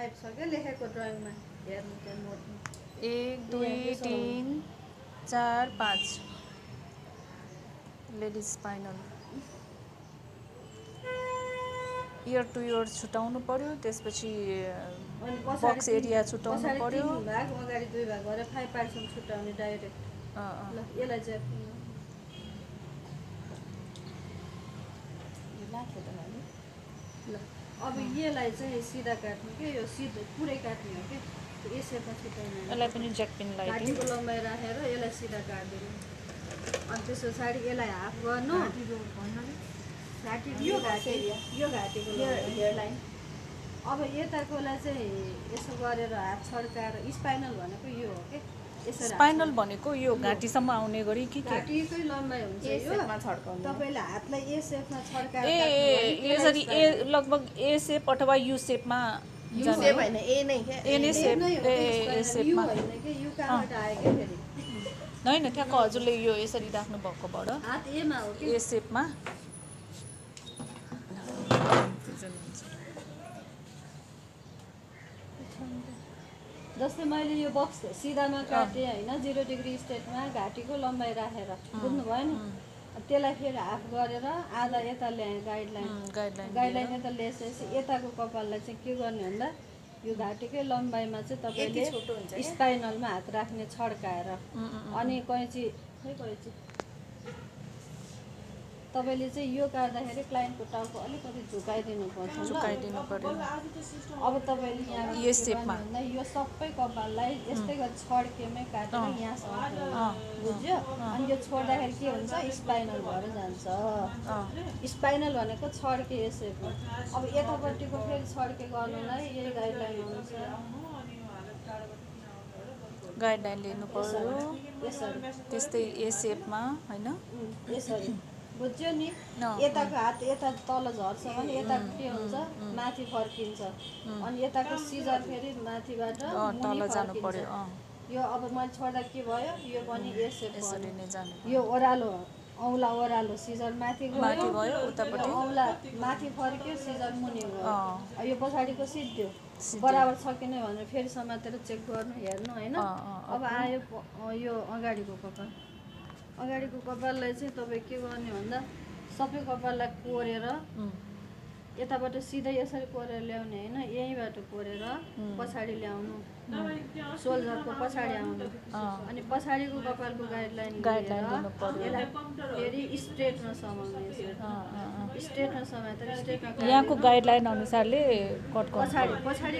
5 छ के लेखेको ड्रइङमा हेर्नु त्यहाँ नोटमा 1 2 3 4 5 ladies spinal year two year छुटाउनु पर्यो त्यसपछि अनि बक्स एरिया छुटाउनु पर्यो 3 भाग अगाडि 2 भाग गरेर 5 पार्टसम्म छुटाउने डाइरेक्ट ल यसलाई चाहिँ ल अब यसलाई चाहिँ सिधा काट्नु के यो सिधै पुरै काट्ने हो के यसैमा छुटाउनु यसलाई पनि ज्याक पिन लगाइदिनु घाँटीको लम्बाइ राखेर यसलाई सिधा काट्दिनु अनि त्यस पछाडि यसलाई हाफ गर्नु घाँटी यो घाँटीको हेडलाइन अब यताकोलाई चाहिँ यसो गरेर हात छड्काएर स्पाइनल भनेको यो हो के स्पाइनल भनेको यो घाँटीसम्म आउने गरी के घाँटीकै लम्बाइ हुन्छ यो तपाईले हातलाई ए सेपमा छड्काएर यसरी ए लगभग ए सेप अथवा यु सेपमा सेप हैन ए नै के ए नै सेप ए सेपमा हैन के यु कहाँबाट आयो के फेरि हैन ठ्याक्क हजुरले यो यसरी राख्नु भएकोबाट हात ए मा हो के ए सेपमा जस्तै मैले यो बक्स सिधामा काटेँ हैन 0 डिग्री स्ट्रेटमा घाँटीको लम्बाइ राखेर बुझ्नु भयो नि त्यसलाई फेरि हाफ गरेर आधा यता ल्याएँ गाइडलाइन यता ल्याएपछि यताको कपाललाई चाहिँ के गर्ने भन्दा यो घाँटीकै लम्बाइमा चाहिँ तपाईले स्पाइनलमा हात राख्ने छड्काएर अनि कैँची तपाईले चाहिँ यो काट्दाखेरि क्लाइन्टको टाउको अलिकति झुकाइदिनु पर्छ अब तपाईले यहाँ यो सेपमा यो सबै कपाललाई यस्तै गरी छड्केमै काटेर यहाँसम्म बुझ्यो अनि यो छोड्दाखेरि के हुन्छ स्पाइनल भएर जान्छ स्पाइनल भनेको छड्के यसैको अब यतापट्टिको फेरि छड्के गर्नलाई यही गाइडलाइन लिनु पर्यो त्यस्तै ए सेपमा हैन यसरी बुझ्यो नि यताको हात यता तल झर्छ भने यताको के हुन्छ माथि फर्किन्छ अनि यताको सिजर फेरि माथिबाट तल जानु पर्यो यो अब मैले छोड्दा के भयो यो पनि यसरी नै जानु यो ओरालो औला ओरालो सिजर माथि भयो उतापट्टि औला माथि फर्क्यो सिजर मुनि गयो यो पछाडिको सिद्धो बराबर छ कि नै भनेर फेरि समातेर चेक गर्नु हेर्नु हैन अब आयो यो अगाडिको कपाललाई चाहिँ तपाईँ के गर्ने भन्दा सबै कपाललाई कोरेर यताबाट सिधै यसरी कोरेर ल्याउने हैन यहीँबाट कोरेर पछाडि ल्याउनु सोल्जरको पछाडि आउनु अनि पछाडिको कपालको गाइडलाइन यसलाई फेरि स्ट्रेटमा समाउने स्ट्रेटमा समातेर स्ट्रेटमा यहाँको गाइडलाइन अनुसारले कट गर्नु पछाडि